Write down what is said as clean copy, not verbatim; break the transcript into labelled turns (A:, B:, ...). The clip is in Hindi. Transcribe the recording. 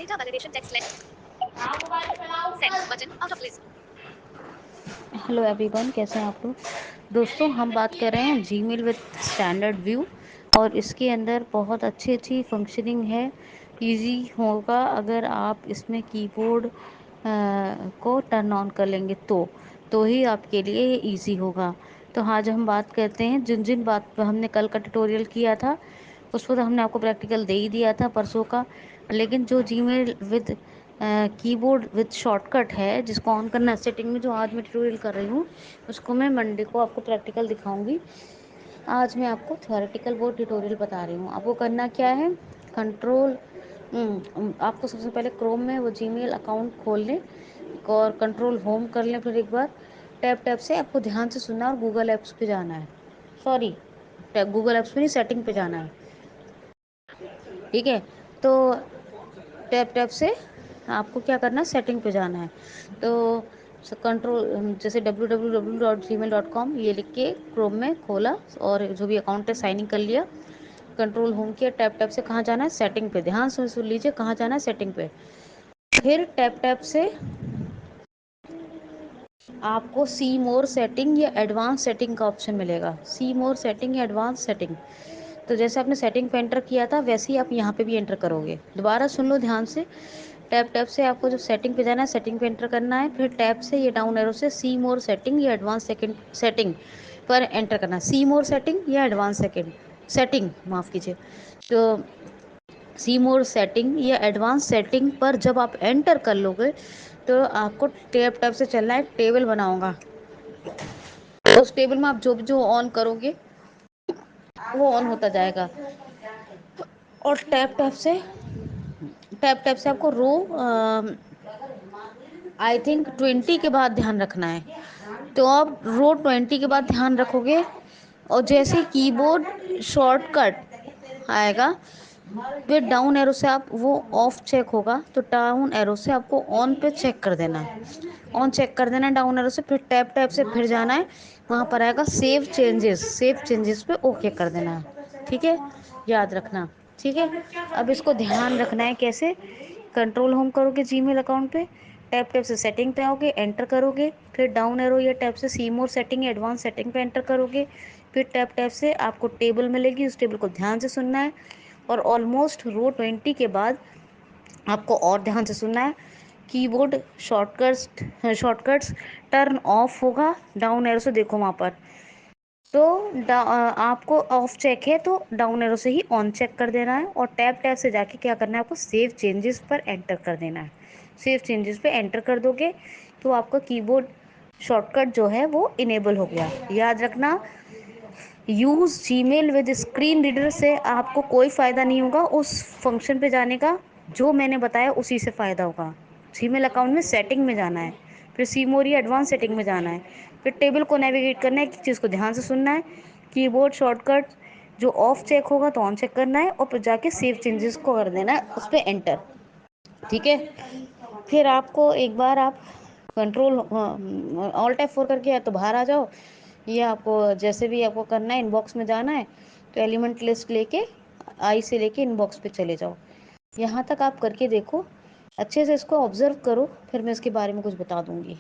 A: Data validation text length. Send button out of list.
B: Hello everyone, कैसे हैं आप लोग। दोस्तों, हम बात कर रहे हैं जीमेल विद स्टैंडर्ड व्यू और इसके अंदर बहुत अच्छी अच्छी फंक्शनिंग है। इजी होगा अगर आप इसमें कीबोर्ड को टर्न ऑन कर लेंगे तो ही आपके लिए ये इजी होगा। तो आज हम बात करते हैं जिन जिन बात पर हमने कल का ट्यूटोरियल किया था उस पर तो हमने आपको प्रैक्टिकल दे ही दिया था परसों का। लेकिन जो Gmail with keyboard with shortcut है जिसको ऑन करना है सेटिंग में, जो आज मैं ट्यूटोरियल कर रही हूँ उसको मैं मंडे को आपको प्रैक्टिकल दिखाऊंगी। आज मैं आपको थ्योरेटिकल वो ट्यूटोरियल बता रही हूँ। आपको करना क्या है, कंट्रोल आपको सबसे पहले क्रोम में वो जीमेल अकाउंट खोल लें और कंट्रोल होम कर लें। फिर एक बार टैप टैप से आपको ध्यान से सुनना और गूगल ऐप्स पे जाना है। सॉरी, गूगल ऐप्स पे नहीं, सेटिंग पे जाना है। ठीक है, तो टैप टैप से आपको क्या करना है, सेटिंग पे जाना है। तो कंट्रोल जैसे www.gmail.com ये लिख के क्रोम में खोला और जो भी अकाउंट है साइन इन कर लिया। कंट्रोल होम किया, टैप टैप से कहाँ जाना है, सेटिंग पे। ध्यान से सुन लीजिए, कहाँ जाना है, सेटिंग पे। फिर टैप टैप से आपको सी मोर सेटिंग या एडवांस सेटिंग का ऑप्शन मिलेगा। सी मोर सेटिंग या एडवांस सेटिंग, तो जैसे आपने सेटिंग पे एंटर किया था वैसे ही आप यहाँ पे भी एंटर करोगे। दोबारा सुन लो ध्यान से। टैप टैप से आपको जो सेटिंग पे जाना है, सेटिंग पे एंटर करना है। फिर टैप से ये डाउन एरो से सी मोर सेटिंग या एडवांस सेटिंग पर एंटर करना है। सी मोर सेटिंग या एडवांस सेटिंग माफ़ कीजिए। तो सी मोर सेटिंग या एडवांस सेटिंग पर जब आप एंटर कर लोगे तो आपको टैप टैप से चलना है। टेबल बनाऊंगा, उस टेबल में आप जो भी जो ऑन करोगे वो ऑन होता जाएगा। और टैप टैप से आपको रो आई थिंक 20 के बाद ध्यान रखना है। तो आप रो 20 के बाद ध्यान रखोगे और जैसे कीबोर्ड शॉर्टकट आएगा फिर डाउन एरो से आप वो ऑफ चेक होगा तो डाउन एरो से आपको ऑन पे चेक कर देना है। ऑन चेक कर देना है डाउन एरो से। फिर टैप टैप से फिर जाना है, वहाँ पर आएगा सेव चेंजेस पे ओके कर देना है। ठीक है, याद रखना। ठीक है, अब इसको ध्यान रखना है कैसे। कंट्रोल होम करोगे जीमेल अकाउंट पे, टैप टैप से सेटिंग पे आओगे, एंटर करोगे। फिर डाउन एरो या टैप से सी मोर सेटिंग या एडवांस सेटिंग पे एंटर करोगे। फिर टैप टैप से आपको टेबल मिलेगी, उस टेबल को ध्यान से सुनना है। और ऑलमोस्ट रो 20 के बाद आपको और ध्यान से सुनना है। कीबोर्ड शॉर्टकट्स टर्न ऑफ होगा, डाउन एरो से देखो वहाँ पर। तो आपको ऑफ चेक है तो डाउन एरो से ही ऑन चेक कर देना है। और टैप टैप से जाके क्या करना है, आपको सेव चेंजेस पर एंटर कर देना है। सेव चेंजेस पे एंटर कर दोगे तो आपका कीबोर्ड शॉर्टकट जो है वो इनेबल हो गया। याद रखना, use Gmail with screen reader से आपको कोई फ़ायदा नहीं होगा। उस फंक्शन पे जाने का जो मैंने बताया उसी से फ़ायदा होगा। जीमेल अकाउंट में सेटिंग में जाना है, फिर सीमोरी एडवांस सेटिंग में जाना है, फिर टेबल को नेविगेट करना है। एक चीज़ को ध्यान से सुनना है, कीबोर्ड शॉर्टकट जो ऑफ चेक होगा तो ऑन चेक करना है और फिर जाके सेव चेंजेस को कर देना है, उस पर एंटर। ठीक है, फिर आपको एक बार आप कंट्रोल ऑल टैप 4 करके या तो बाहर आ जाओ, ये आपको जैसे भी आपको करना है, इनबॉक्स में जाना है तो एलिमेंट लिस्ट लेके आई से लेके इनबॉक्स पे चले जाओ। यहाँ तक आप करके देखो, अच्छे से इसको ऑब्जर्व करो, फिर मैं इसके बारे में कुछ बता दूँगी।